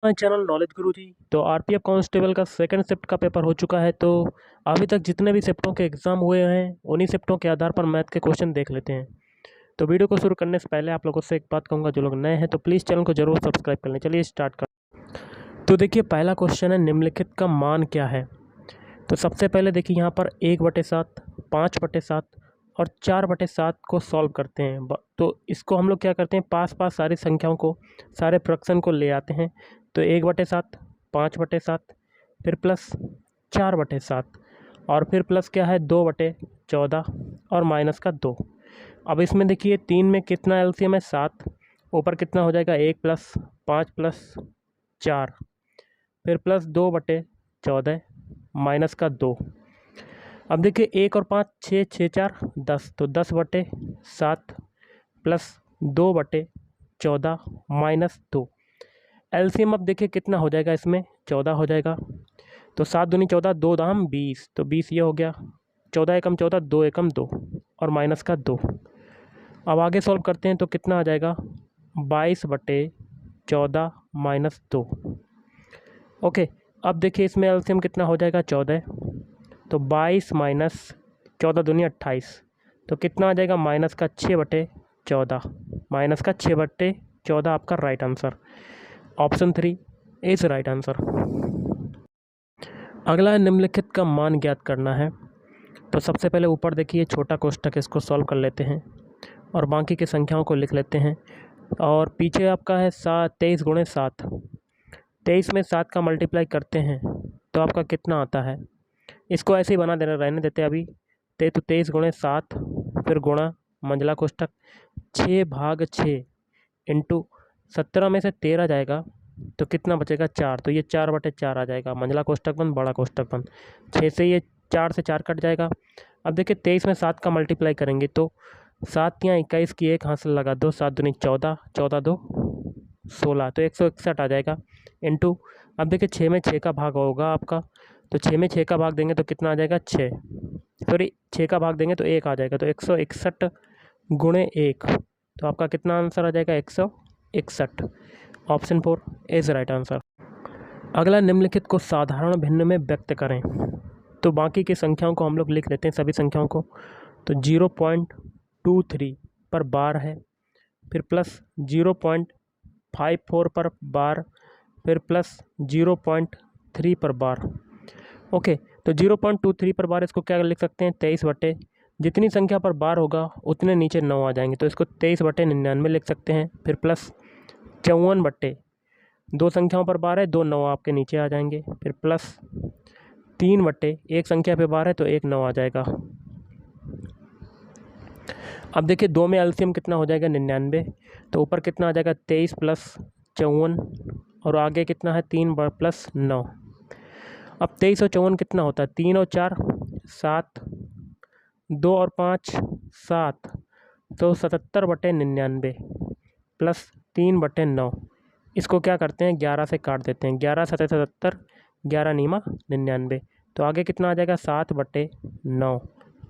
हमारे channel knowledge गुरुजी। तो RPF constable का सेकंड शिफ्ट का पेपर हो चुका है। तो अभी तक जितने भी शिफ्टों के एग्ज़ाम हुए हैं उन्हीं शिफ्टों के आधार पर मैथ के क्वेश्चन देख लेते हैं। तो वीडियो को शुरू करने से पहले आप लोगों से एक बात कहूँगा, जो लोग नए हैं तो प्लीज़ चैनल को जरूर सब्सक्राइब कर लें। चलिए स्टार्ट कर। तो देखिए, पहला क्वेश्चन है निम्नलिखित का मान क्या है। तो सबसे पहले देखिए यहाँ पर 1/7, 5/7 और 4/7 को सॉल्व करते हैं। तो इसको हम लोग क्या करते हैं, पास पास सारी संख्याओं को, सारे फ्रैक्शन को ले आते हैं। तो 1/7, 5/7, फिर प्लस 4/7 और फिर प्लस क्या है 2/14 और माइनस का 2। अब इसमें देखिए 3 में कितना एलसीएम है 7, ऊपर कितना हो जाएगा 1 प्लस 5 प्लस 4, फिर प्लस 2/14 माइनस का 2। अब देखिए 1 और 5 6, 6 4 10, तो 10/7 प्लस 2/14 माइनस 2। एलसीएम अब देखिए कितना हो जाएगा, इसमें 14 हो जाएगा। तो 7 दूनी 14, 2 दाम 20, तो 20 ये हो गया। 14 एकम 14, 2 एकम 2 और माइनस का 2। अब आगे सॉल्व करते हैं तो कितना आ जाएगा 22/14 माइनस 2। ओके, अब देखिए इसमें एलसीएम कितना हो जाएगा 14, तो 22 माइनस 14 दूनी 28, तो कितना आ जाएगा माइनस का 6/14, माइनस का 6/14 आपका right answer. Option 3 is right answer. अगला है निम्नलिखित का मान ज्ञात करना है। तो सबसे पहले ऊपर देखिए छोटा कोष्ठक, इसको सॉल्व कर लेते हैं और बाकी की संख्याओं को लिख लेते हैं। और पीछे आपका है 23 × 7। 23 में 7 का मल्टीप्लाई करते हैं तो आपका कितना आता है। इसको ऐसे ही बना देना, रहने देते अभी। तो 23 × 7 फिर गुणा मंझला कोष्ठक 6/6 इंटू 17 में से 13 जाएगा तो कितना बचेगा 4, तो ये 4/4 आ जाएगा। मंझला कोष्ठक बंद, बड़ा कोष्ठक बंद। 6 से ये 4 से 4 कट जाएगा। अब देखिए 23 में 7 का मल्टीप्लाई करेंगे तो 7 या 21 की एक हासिल लगा दो, 7 दूनी 14, 14 2 16, तो 161 आ जाएगा। इंटू अब देखिए 6 में 6 का भाग होगा आपका, तो 6 में 6 का भाग देंगे तो कितना आ जाएगा 6, सॉरी 6 का भाग देंगे तो 1 आ जाएगा, तो 161 × 1, तो आपका कितना आंसर आ जाएगा 161। Option 4 is right answer. अगला निम्नलिखित को साधारण भिन्न में व्यक्त करें। तो बाकी की संख्याओं को हम लोग लिख लेते हैं, सभी संख्याओं को। तो 0.23 पर बार है, फिर प्लस 0.54 पर बार, फिर प्लस 0.3 पर बार। ओके, तो 0.23 पर बार इसको क्या लिख सकते हैं 23 जितनी संख्या पर बार होगा उतने नीचे 9 आ जाएंगे, तो इसको 23/99 लिख सकते हैं। फिर प्लस 54 दो संख्याओं पर बार है, 2 9 आपके नीचे आ जाएंगे। फिर प्लस 3 एक संख्या पे बार है तो 1 9 आ जाएगा। अब देखिए 2 में एलसीएम कितना हो जाएगा 99, तो ऊपर कितना आ जाएगा 23 + 54 और आगे कितना है 3 + 9। अब 23 और 54 कितना होता है, 3 और 4 7, 2 और 5 7, तो 77/99 प्लस 3/9। इसको क्या करते हैं 11 से काट देते हैं, 11 7 77, 11 9 99, तो आगे कितना आ जाएगा 7/9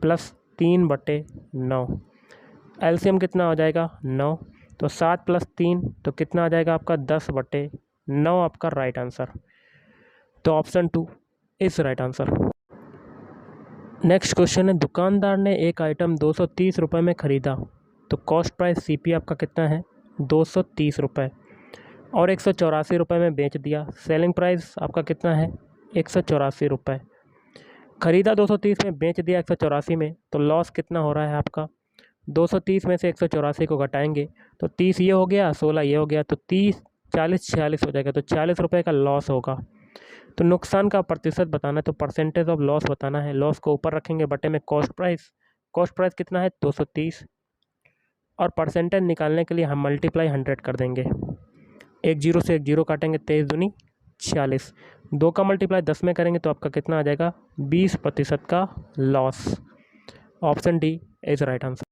प्लस 3/9। एलसीएम कितना हो जाएगा 9, तो 7 + 3 तो कितना आ जाएगा आपका 10/9 आपका राइट आंसर। तो option 2 is right answer. Next question है, दुकानदार ने एक आइटम 230 रुपये में ख़रीदा, तो कॉस्ट प्राइस सीपी आपका कितना है 230 रुपये, और 184 रुपये में बेच दिया। सेलिंग प्राइस आपका कितना है 184 रुपये। ख़रीदा 230 में, बेच दिया 184 में, तो लॉस कितना हो रहा है आपका 230 में से 184 को घटाएंगे तो 30 ये हो गया, 16 ये हो गया, तो 30 40 46 हो जाएगा, तो 40 रुपये का लॉस होगा। तो नुकसान का प्रतिशत बताना है, तो परसेंटेज ऑफ लॉस बताना है। लॉस को ऊपर रखेंगे बटे में कॉस्ट प्राइस कितना है 230, और परसेंटेज निकालने के लिए हम मल्टीप्लाई 100 कर देंगे। एक जीरो से एक जीरो काटेंगे, 23 दूनी 46, 2 का मल्टीप्लाई 10 में करेंगे तो आपका कितना आ जाएगा 20% का loss. Option D is right answer.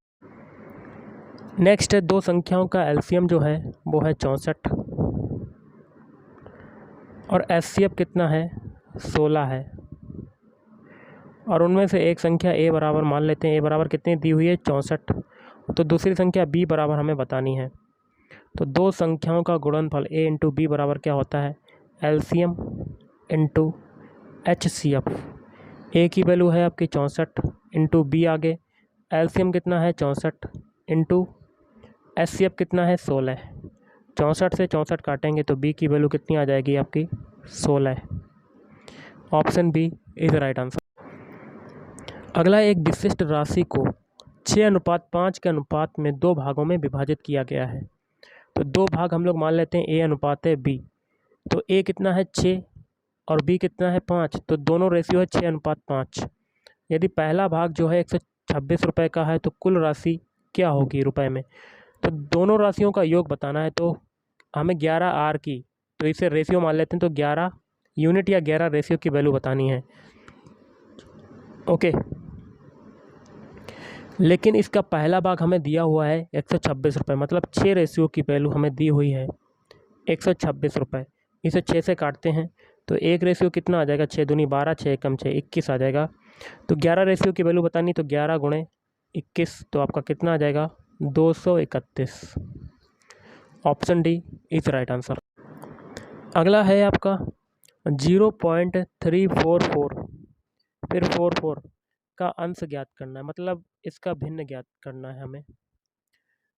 Next है, दो संख्याओं का एलसीएम जो है वो है 64 और एचसीएफ कितना है 16 है, और उनमें से एक संख्या ए बराबर मान लेते हैं। ए बराबर कितनी दी हुई है 64, तो दूसरी संख्या बी बराबर हमें बतानी है। तो दो संख्याओं का गुणनफल ए इंटू बी बराबर क्या होता है, LCM इंटू HCF। ए की वैल्यू है आपकी 64 इंटू बी आगे LCM कितना है 64 इंटू HCF कितना है 16। 64 से 64 काटेंगे तो बी की वैल्यू कितनी आ जाएगी आपकी 16। Option B is right answer. अगला, एक विशिष्ट राशि को 6:5 के अनुपात में 2 भागों में विभाजित किया गया है। तो 2 भाग हम लोग मान लेते हैं, ए अनुपात है बी। तो ए कितना है 6 और बी कितना है 5, तो दोनों रेशियो है 6:5। यदि पहला भाग जो है 126 रुपये का है तो कुल राशि क्या होगी रुपए में। तो दोनों राशियों का योग बताना है, तो हमें 11 आर की, तो इसे रेशियो मान लेते हैं, तो 11 यूनिट या 11 रेशियो की वैल्यू बतानी है। ओके, लेकिन इसका पहला भाग हमें दिया हुआ है 126 रुपये, मतलब 6 रेशियो की वैल्यू हमें दी हुई है 126 रुपये। इसे 6 से काटते हैं तो एक रेशियो कितना आ जाएगा, 6 दूनी 12, 6 कम 6 21 आ जाएगा। तो 11 रेशियो की वैल्यू बतानी, तो 11 गुणे 21, तो आपका कितना आ जाएगा 231। Option D is right answer. अगला है आपका 0.344 फिर 44 का अंश ज्ञात करना है, मतलब इसका भिन्न ज्ञात करना है हमें।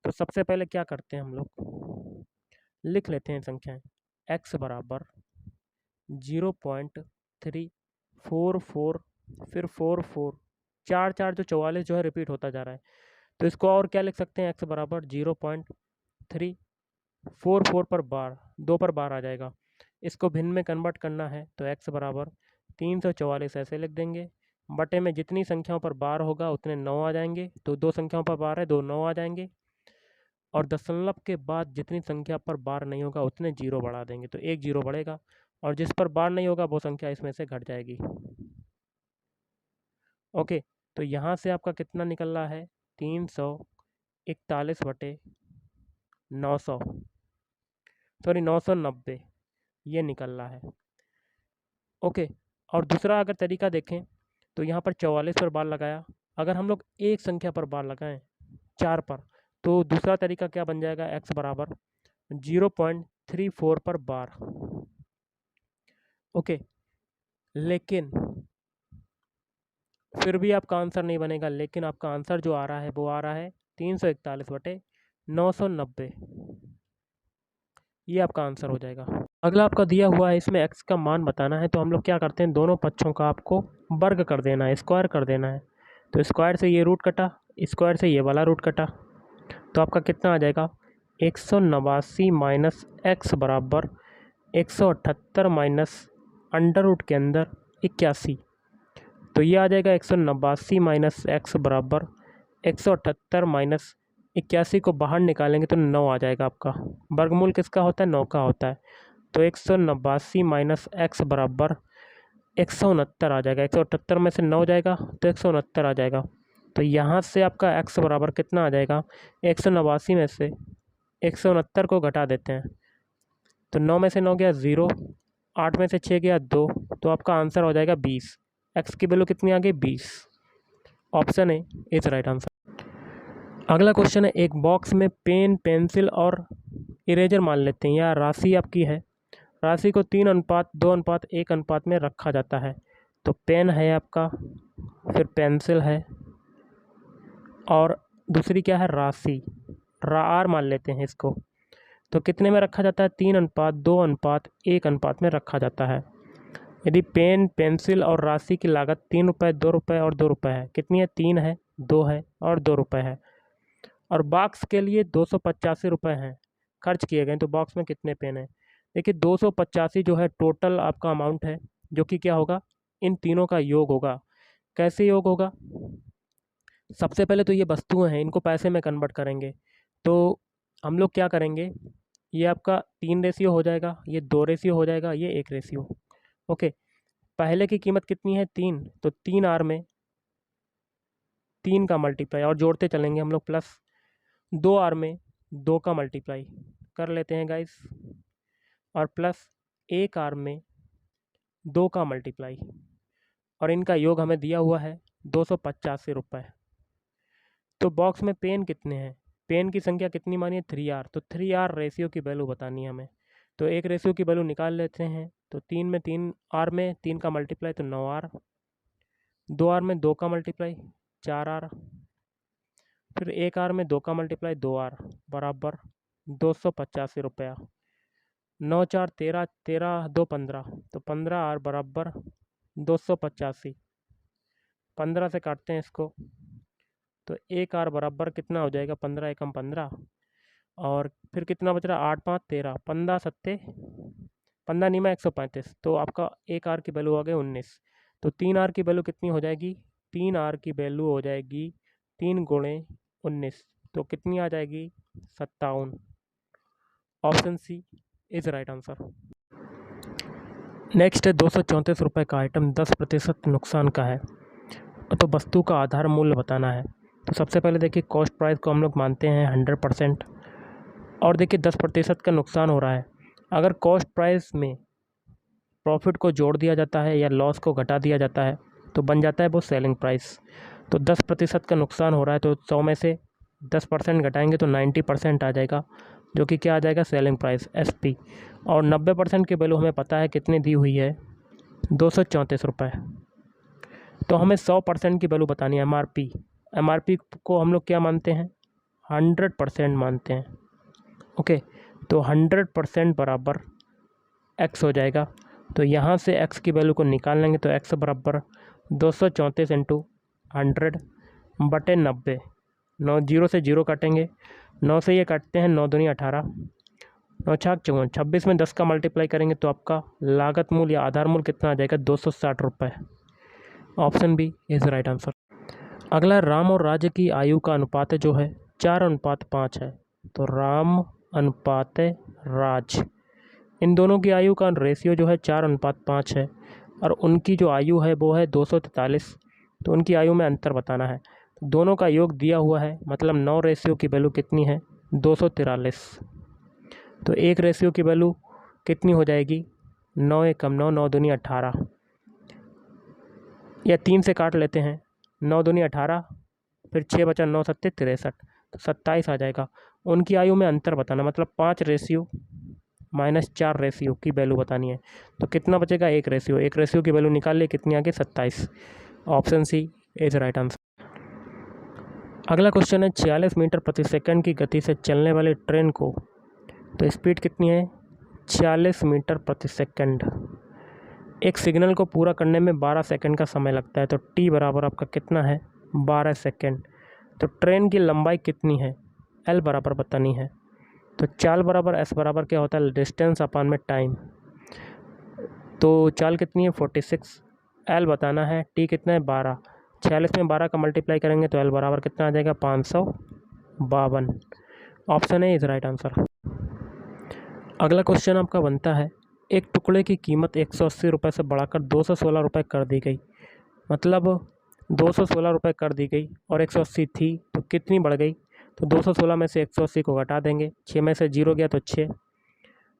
तो सबसे पहले क्या करते हैं, हम लोग लिख लेते हैं संख्याएं। x बराबर 0.344 फिर 44, 4 4 जो 44 जो है रिपीट होता जा रहा है, तो इसको और क्या लिख सकते हैं, x बराबर 0.344 पर बार 2 पर बार आ जाएगा। इसको भिन्न में कन्वर्ट करना है तो x बराबर 344 ऐसे लिख देंगे, बटे में जितनी संख्याओं पर बार होगा उतने 9 आ जाएंगे, तो 2 संख्याओं पर बार है 2 9 आ जाएंगे, और दशमलव के बाद जितनी संख्या पर बार नहीं होगा उतने 0 बढ़ा देंगे, तो 1 0 बढ़ेगा, और जिस पर बार नहीं होगा वो संख्या इसमें से घट जाएगी। ओके, तो यहाँ से आपका कितना निकल रहा है 341 बटे 900, सॉरी 990 ये निकल रहा है। ओके, और दूसरा अगर तरीका देखें तो यहाँ पर 44 पर बार लगाया, अगर हम लोग एक संख्या पर बार लगाएं 4 पर, तो दूसरा तरीका क्या बन जाएगा, x बराबर 0.34 पर बार। ओके, लेकिन फिर भी आपका आंसर नहीं बनेगा, लेकिन आपका आंसर जो आ रहा है वो आ रहा है 341 बटे 990, ये आपका आंसर हो जाएगा। अगला आपका दिया हुआ है, इसमें x का मान बताना है, तो हम लोग क्या करते हैं, दोनों पक्षों का आपको वर्ग कर देना है, स्क्वायर कर देना है। तो स्क्वायर से ये रूट कटा, स्क्वायर से ये वाला रूट कटा, तो आपका कितना आ जाएगा 189 माइनस x बराबर 178 माइनस अंडर रूट के अंदर 81, तो ये आ जाएगा 189 माइनस x बराबर 178 माइनस 81 को बाहर निकालेंगे तो 9 आ जाएगा आपका। वर्गमूल किसका होता है, 9 का होता है, तो 189 माइनस x बराबर 169 आ जाएगा। 178 में से 9 जाएगा तो 169 आ जाएगा। तो यहाँ से आपका x बराबर कितना आ जाएगा, 189 में से 169 को घटा देते हैं, तो 9 में से 9 गया 0, 8 में से 6 गया 2, तो आपका आंसर हो जाएगा 20। x की वैल्यू कितनी आ गई 20। Option A is right answer. अगला क्वेश्चन है, एक बॉक्स में पेन, पेंसिल और इरेजर मान लेते हैं, या राशि आपकी है, राशि को 3:2:1 अनुपात में रखा जाता है। तो पेन है आपका, फिर पेंसिल है, और दूसरी क्या है राशि, आर मान लेते हैं इसको। तो कितने में रखा जाता है, 3:2:1 अनुपात में रखा जाता है। यदि पेन, पेंसिल और राशि की लागत 3 रुपये, 2 रुपये और 2 रुपये है, कितनी है, 3 है, 2 है और 2 रुपये है, और बॉक्स के लिए 285 रुपये हैं खर्च किए गए, तो बॉक्स में कितने पेन हैं। देखिए 285 जो है टोटल आपका अमाउंट है, जो कि क्या होगा, इन तीनों का योग होगा। कैसे योग होगा, सबसे पहले तो ये वस्तुएं हैं, इनको पैसे में कन्वर्ट करेंगे, तो हम लोग क्या करेंगे, ये आपका 3 रेशियो हो जाएगा, ये 2 रेशियो हो जाएगा, ये 1 रेशियो। ओके, पहले की कीमत कितनी है 3, तो 3 आर में 3 का मल्टीप्लाई, और जोड़ते चलेंगे हम लोग, प्लस 2 आर में 2 का मल्टीप्लाई कर लेते हैं गाइस, और प्लस 1 आर में 2 का मल्टीप्लाई, और इनका योग हमें दिया हुआ है 285 रुपये। तो बॉक्स में पेन कितने हैं, पेन की संख्या कितनी मानी है 3R, तो 3R रेशियो की वैल्यू बतानी है हमें। तो एक रेशियो की वैल्यू निकाल लेते हैं। तो 3 आर में 3 का मल्टीप्लाई तो 9 आर, 2 आर में 2 का मल्टीप्लाई 4 आर, फिर 1 आर में 2 का मल्टीप्लाई 2 आर बराबर 285 रुपया। 9 4 13, 13 2 15, तो 15 आर बराबर 285। 15 से काटते हैं इसको, तो 1 आर बराबर कितना हो जाएगा, 15 एकम 15, और फिर कितना बच रहा, 8 5 13, 15 सत्ते 15 नीमा 135, तो आपका 1 आर की वैल्यू आ गई 19। तो 3 आर की वैल्यू कितनी हो जाएगी, 3 आर की वैल्यू हो जाएगी 3 गुणे 19, तो कितनी आ जाएगी 57। Option C is right answer. Next है 234 रुपये का आइटम 10% नुकसान का है, तो वस्तु का आधार मूल्य बताना है। तो सबसे पहले देखिए कॉस्ट प्राइस को हम लोग मानते हैं 100%, और देखिए 10% का नुकसान हो रहा है। अगर कॉस्ट प्राइस में प्रॉफिट को जोड़ दिया जाता है या लॉस को घटा दिया जाता है तो बन जाता है वो सेलिंग प्राइस। तो 10% का नुकसान हो रहा है, तो 100 में से 10% घटाएंगे तो 90% आ जाएगा, जो कि क्या आ जाएगा, सेलिंग प्राइस SP। और 90% की वैल्यू हमें पता है कितनी दी हुई है, 234 रुपये। तो हमें 100% की वैल्यू बतानी है, MRP को हम लोग क्या मानते हैं, 100% मानते हैं। ओके, तो 100% बराबर x हो जाएगा। तो यहाँ से x की वैल्यू को निकाल लेंगे, तो x बराबर 234 इंटू 100 बटे 90। 9 0 से 0 काटेंगे, 9 से ये काटते हैं, 9 दूनी 18, 9 छाक 54, 26 में 10 का मल्टीप्लाई करेंगे तो आपका लागत मूल्य या आधार मूल्य कितना आ जाएगा, 260 रुपये। Option B is right answer. अगला राम और राज की आयु का अनुपात जो है 4:5 है। तो राम अनुपात राज, इन दोनों की आयु का रेशियो जो है 4:5 है, और उनकी जो आयु है वो है 243। तो उनकी आयु में अंतर बताना है। तो दोनों का योग दिया हुआ है, मतलब 9 रेशियो की वैल्यू कितनी है, 243। तो एक रेशियो की वैल्यू कितनी हो जाएगी, 9 एकम 9, 9 दूनी 18, या 3 से काट लेते हैं, 9 दूनी 18, फिर 6 बचा, 9 सत्ते 63, तो 27 आ जाएगा। उनकी आयु में अंतर बताना, मतलब 5 रेशियो माइनस 4 रेशियो की वैल्यू बतानी है। तो कितना बचेगा, एक रेशियो की वैल्यू निकाल लिए, कितनी आ गई, 27। Option C is right answer. अगला क्वेश्चन है 46 मीटर प्रति सेकंड की गति से चलने वाली ट्रेन को, तो स्पीड कितनी है, 46 मीटर प्रति सेकंड। एक सिग्नल को पूरा करने में 12 सेकंड का समय लगता है, तो टी बराबर आपका कितना है, 12 सेकंड। तो ट्रेन की लंबाई कितनी है, एल बराबर बतानी है। तो चाल बराबर एस बराबर क्या होता है, डिस्टेंस अपान में टाइम। तो चाल कितनी है 46, एल बताना है, टी कितना है 12, 46 में 12 का मल्टीप्लाई करेंगे तो एल बराबर कितना आ जाएगा, 552। Option A is right answer. अगला क्वेश्चन आपका बनता है, एक टुकड़े की कीमत 180 रुपये से बढ़ाकर 216 रुपये कर दी गई, मतलब 216 रुपये कर दी गई और 180 थी, तो कितनी बढ़ गई। तो 216 में से 180 को घटा देंगे, 6 में से 0 गया तो 6,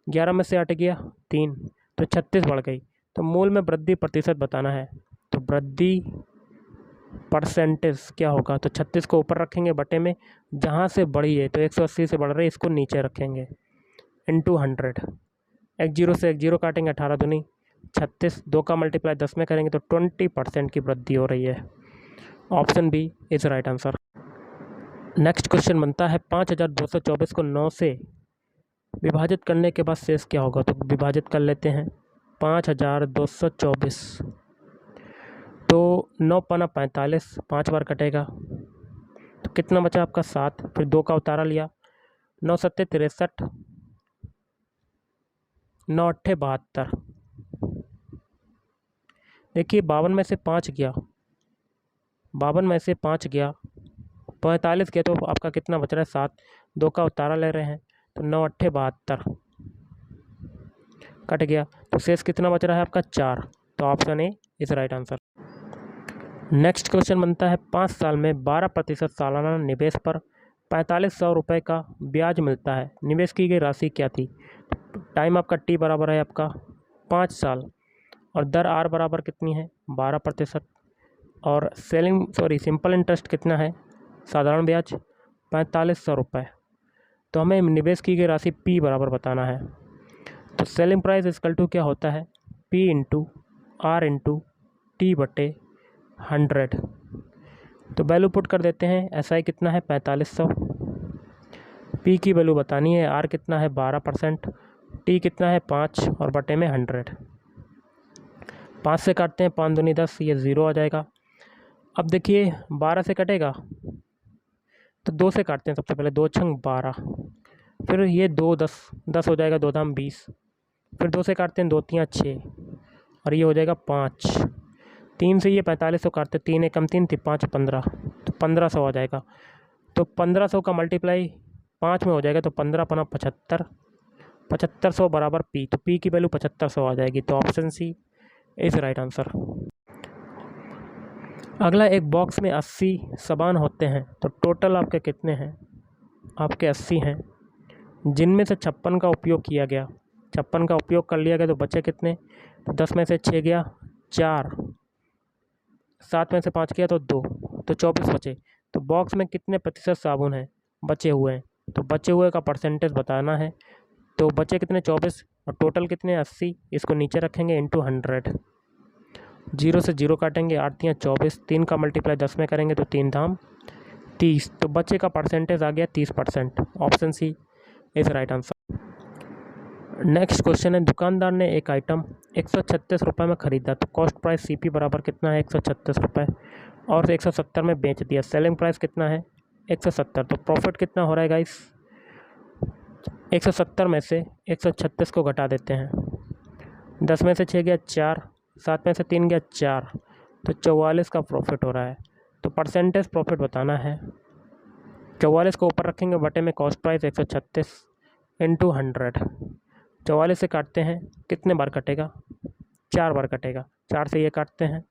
11 में से 8 गया 3, तो 36 बढ़ गई। तो मूल में वृद्धि प्रतिशत बताना है। तो वृद्धि परसेंटेज क्या होगा, तो 36 को ऊपर रखेंगे बटे में, जहाँ से बढ़ी है तो 180 से बढ़ रही है, इसको नीचे रखेंगे, इंटू 100। 1 0 से 1 0 काटेंगे, 18 दूनी 36, 2 का मल्टीप्लाई 10 में करेंगे तो 20% की वृद्धि हो रही है। Option B is right answer. Next question बनता है 5224 को 9 से विभाजित करने के बाद शेष क्या होगा। तो विभाजित कर लेते हैं, 5224, तो 9 पाना 45, 5 बार कटेगा, तो कितना बचा आपका 7, फिर 2 का उतारा लिया, 9 सत्ते 63, 9 अट्ठे 72। देखिए 52 में से 5 गया, 52 में से 5 गया, 45 गया, तो आपका कितना बच रहा है 7, 2 का उतारा ले रहे हैं तो 9 अट्ठे 72 कट गया, तो शेष कितना बच रहा है आपका 4। तो option A is right answer. Next question बनता है 5 साल में 12% सालाना निवेश पर 4500 रुपये का ब्याज मिलता है, निवेश की गई राशि क्या थी। टाइम आपका टी बराबर है आपका 5 साल, और दर आर बराबर कितनी है 12%, और सिंपल इंटरेस्ट कितना है, साधारण ब्याज 4500 रुपये। तो हमें निवेश की गई राशि पी बराबर बताना है। तो सेलिंग प्राइस इक्वल टू क्या होता है, P into R into T बटे 100। तो वैल्यू पुट कर देते हैं। SI कितना है 4500, P की वैल्यू बतानी है, R कितना है 12%, T कितना है 5 और बटे में 100। 5 से काटते हैं, 5 दूनी 10, ये 0 आ जाएगा। अब देखिए 12 से कटेगा तो 2 से काटते हैं, सबसे पहले 2 छंग 12, फिर ये 2 10 हो जाएगा, 2 दाम 20, फिर 2 से काटते हैं, 2 तियाँ 6 और ये हो जाएगा 5। 3 से ये 4500 काटते, 3 एकम 3 थी 5 15, तो 1500 आ जाएगा। तो 1500 का मल्टीप्लाई 5 में हो जाएगा, तो 15 पना 75, 7500 बराबर P, तो P की वैल्यू 7500 आ जाएगी। तो option C is right answer. अगला, एक बॉक्स में 80 सामान होते हैं, तो टोटल आपके कितने हैं, आपके 80 हैं, जिनमें से 56 का उपयोग किया गया, 56 का उपयोग कर लिया गया, तो बचे कितने, तो 10 में से 6 गया 4, 7 में से 5 किया तो 2, तो 24 बचे। तो बॉक्स में कितने प्रतिशत साबुन हैं बचे हुए हैं, तो बचे हुए का परसेंटेज बताना है। तो बचे कितने 24 और टोटल कितने 80, इसको नीचे रखेंगे इंटू 100, 0 से 0 काटेंगे, 8 तियाँ 24, 3 का मल्टीप्लाई 10 में करेंगे तो 3 दाम 30, तो बचे का परसेंटेज आ गया 30%। Option C is right answer. Next question है, दुकानदार ने एक आइटम 136 रुपये में ख़रीदा, तो कॉस्ट प्राइस CP बराबर कितना है 136 रुपये, और 170 में बेच दिया। सेलिंग प्राइस कितना है 170, तो प्रॉफिट कितना हो रहा है गाइस, 170 में से 136 को घटा देते हैं, 10 में से 6 गया 4, 7 में से 3 गया 4, तो 44 का प्रॉफिट हो रहा है। तो परसेंटेज प्रॉफिट बताना है। 44 को ऊपर रखेंगे, बटे में कॉस्ट प्राइस 136 इंटू 100, 44 से काटते हैं, कितने बार कटेगा, 4 बार कटेगा, 4 से ये काटते हैं,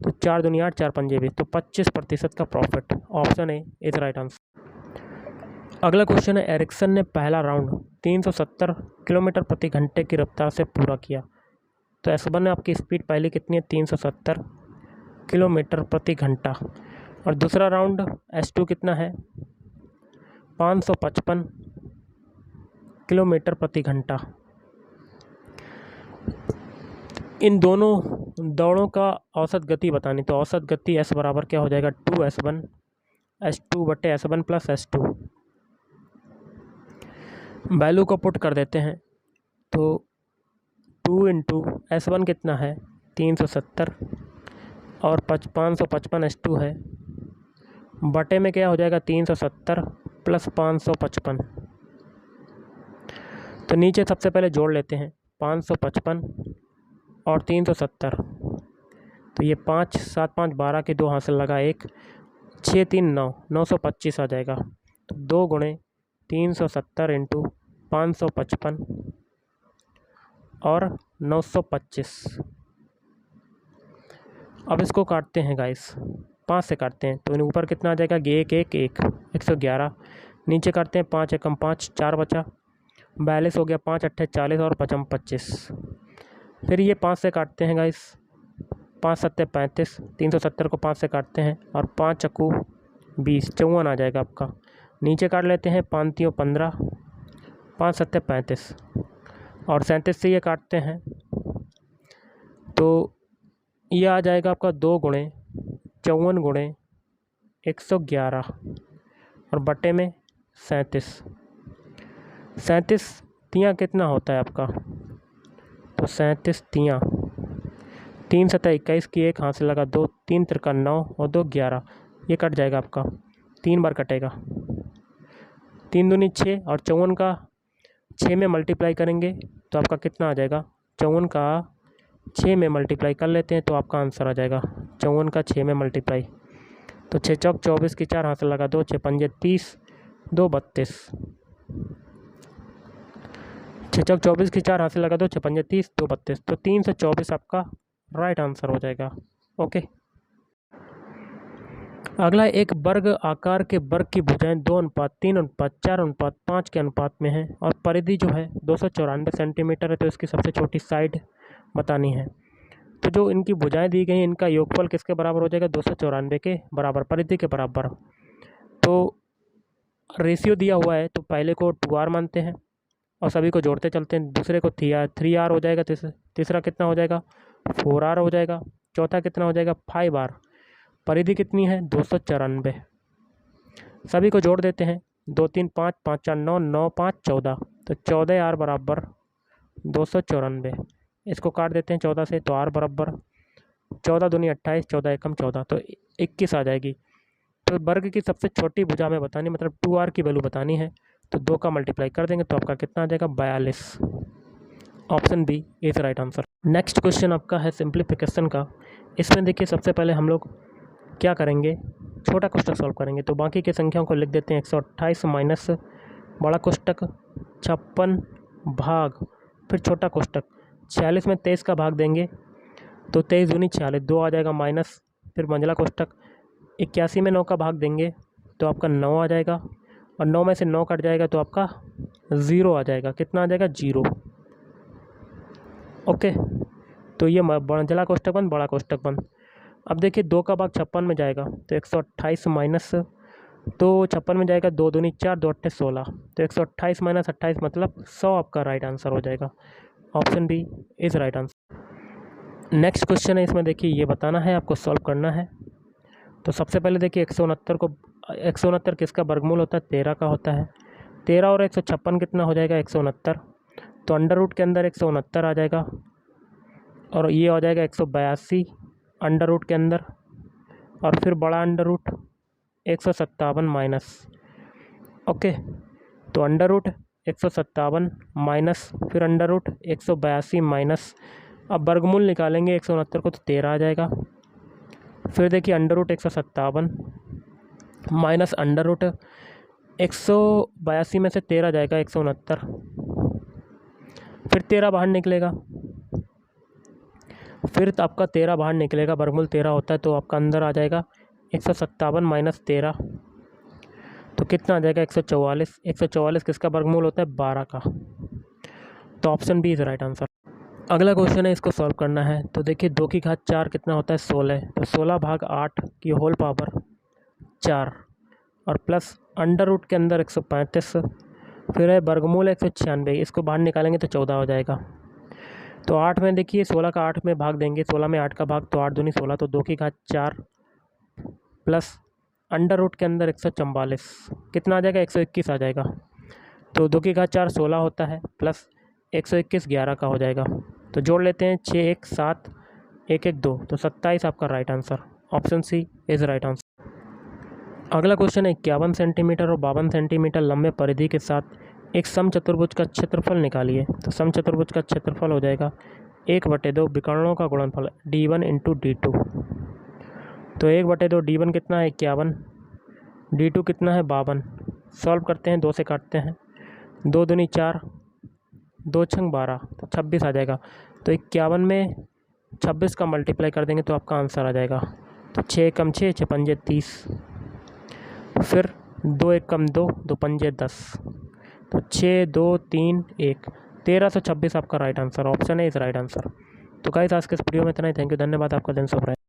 तो 4 दूनी 8, 4 पंजे 20, तो 25% का profit. Option A is right answer. अगला क्वेश्चन है, एरिक्सन ने पहला राउंड 370 किलोमीटर प्रति घंटे की रफ्तार से पूरा किया, तो S1 में आपकी स्पीड पहले कितनी है 370 किलोमीटर प्रति घंटा, और दूसरा राउंड S2 कितना है 555 किलोमीटर प्रति घंटा। इन दोनों दौड़ों का औसत गति बतानी, तो औसत गति S बराबर क्या हो जाएगा 2S1 S2 बटे S1 प्लस S2। वैल्यू को पुट कर देते हैं, तो 2 इंटू S1 कितना है 370 और 555 S2 है, बटे में क्या हो जाएगा 370 प्लस 555। तो नीचे सबसे पहले जोड़ लेते हैं 555 और 370, तो ये 5 7 5 12 के 2 हासिल लगा 1, 6 3 9, 925 आ जाएगा। तो 2 गुणे 370 इंटू 555 और 925। अब इसको काटते हैं गाइस, 5 से काटते हैं, तो ऊपर कितना आ जाएगा 1 1 1 111, नीचे काटते हैं 5 एकम 5, 4 बचा, 42 हो गया, 5 अट्ठे 40 और 55 25। फिर ये 5 से काटते हैं गाइस, 5 सत्ते 35, 370 को 5 से काटते हैं और 5 चक्कू 20, 54 आ जाएगा आपका। नीचे काट लेते हैं 5 तियों 15, 5 सत्ते 35 और 37 से ये काटते हैं, तो ये आ जाएगा आपका 2 गुणे 54 गुणे 111 और बटे में 37। 37 तियाँ कितना होता है आपका, तो 37 तियाँ, 3 सत्ता 21 की 1 हाथ से लगा 2, 3 तिरका 9 और 2 11, ये कट जाएगा आपका, 3 बार कटेगा, 3 दूनी 6 और 54 का 6 में मल्टीप्लाई करेंगे तो आपका कितना आ जाएगा, 54 का 6 में मल्टीप्लाई कर लेते हैं तो आपका आंसर आ जाएगा 54 का 6 में मल्टीप्लाई, तो 6 चौक 24 की 4 हाथ से लगा 2, 6 पंजे 30, 2 32, 6 चौक 24 की 4 हाथ से लगा 2, 6 पंजे 30, 2 32, तो 324 आपका राइट आंसर हो जाएगा। ओके। अगला, एक वर्ग आकार के वर्ग की भुजाएं 2:3:4:5 के अनुपात में है और परिधि जो है 294 सेंटीमीटर है, तो इसकी सबसे छोटी साइड बतानी है। तो जो इनकी भुजाएं दी गई हैं, इनका योगफल किसके बराबर हो जाएगा 294 के बराबर, परिधि के बराबर। तो रेशियो दिया हुआ है, तो पहले को 2r मानते हैं, और सभी को जोड़ते चलते हैं। दूसरे को 3r हो जाएगा, तीसरा कितना हो जाएगा 4r हो जाएगा, चौथा कितना हो जाएगा 5r। परिधि कितनी है 294। सभी को जोड़ देते हैं, 2 3 5 5 4 9 9 5 14, तो 14r बराबर 294। इसको काट देते हैं 14 से, तो r बराबर 14 दूनी 28, 14 एकम 14, तो 21 आ जाएगी। तो वर्ग की सबसे छोटी भुजा में बतानी, मतलब 2r की वैल्यू बतानी है, तो 2 का मल्टीप्लाई कर देंगे तो आपका कितना आ जाएगा 42। Option B is right answer. Next question आपका है सिंप्लीफिकेशन का। इसमें देखिए सबसे पहले हम लोग क्या करेंगे, छोटा कोष्टक सॉल्व करेंगे। तो बाकी की संख्याओं को लिख देते हैं, 128 माइनस बड़ा कोष्टक 56 भाग, फिर छोटा कोष्टक 46 में 23 का भाग देंगे तो 23 दूनी 46, 2 आ जाएगा माइनस, फिर मंझला कोष्टक 81 में 9 का भाग देंगे तो आपका 9 आ जाएगा, और 9 में से 9 कट जाएगा तो आपका 0 आ जाएगा। कितना आ जाएगा 0। ओके, तो ये मंझला कोष्टक बंद, बड़ा कोष्टक बंद। अब देखिए 2 का भाग 56 में जाएगा तो 128 माइनस, तो 56 में जाएगा 2 दूनी 4, 2 अट्ठे 16, तो 128 माइनस 28 मतलब 100 आपका राइट आंसर हो जाएगा। Option B is right answer. Next question है, इसमें देखिए ये बताना है आपको, सॉल्व करना है। तो सबसे पहले देखिए 169 किसका वर्गमूल होता है 13 का होता है। 13 और 156 कितना हो जाएगा 169, तो अंडर रूट के अंदर 169 आ जाएगा, और ये हो जाएगा 182 अंडर रूट के अंदर, और फिर बड़ा अंडर रूट 157 माइनस। ओके, तो अंडर रूट 157 माइनस, फिर अंडर रूट 182 माइनस। अब वर्गमूल निकालेंगे 169 को तो 13 आ जाएगा। फिर देखिए under root 157 minus under root 182 में से 13 जाएगा 169, फिर 13 बाहर निकलेगा, फिर तो आपका 13 बाहर निकलेगा, वर्गमूल 13 होता है, तो आपका अंदर आ जाएगा 157 माइनस 13, तो कितना आ जाएगा 144। 144 किसका वर्गमूल होता है 12 का, तो option B is right answer. अगला क्वेश्चन है, इसको सॉल्व करना है। तो देखिए 2 की घात 4 कितना होता है 16, तो 16 भाग 8 की होल पावर 4, और प्लस अंडर रूट के अंदर 135, फिर है वर्गमूल 196, इसको बाहर निकालेंगे तो 14 हो जाएगा। तो 8 में देखिए 16 का 8 में भाग देंगे, 16 में 8 का भाग, तो 8 दूनी 16, तो 2 की घात 4 प्लस अंडर रूट के अंदर 144 कितना आ जाएगा 121 आ जाएगा। तो 2 की घात 4 16 होता है, प्लस 121 11 का हो जाएगा, तो जोड़ लेते हैं 6 1 7 1 1 2, तो 27 आपका right answer. Option C is right answer. अगला क्वेश्चन है 51 सेंटीमीटर और 52 सेंटीमीटर लंबे परिधि के साथ एक समचतुर्भुज का क्षेत्रफल निकालिए। तो समचतुर्भुज का क्षेत्रफल हो जाएगा 1/2 विकर्णों का गुणनफल d1 इंटू d2। तो 1/2 d1 कितना है 51, d2 कितना है 52। सॉल्व करते हैं, 2 से काटते हैं, 2 दूनी 4, 2 छंग 12, तो 26 आ जाएगा। तो 51 में 26 का मल्टीप्लाई कर देंगे तो आपका आंसर आ जाएगा। तो 6 कम 6 6 पंजे 30, फिर 2 1 कम 2 2 पंजे 10, तो 6 2 3 1, 1326 आपका राइट आंसर। ऑप्शन है इस राइट आंसर। तो गाइस आज के इस वीडियो में इतना ही। थैंक यू, धन्यवाद, आपका दिन शुभ रहे।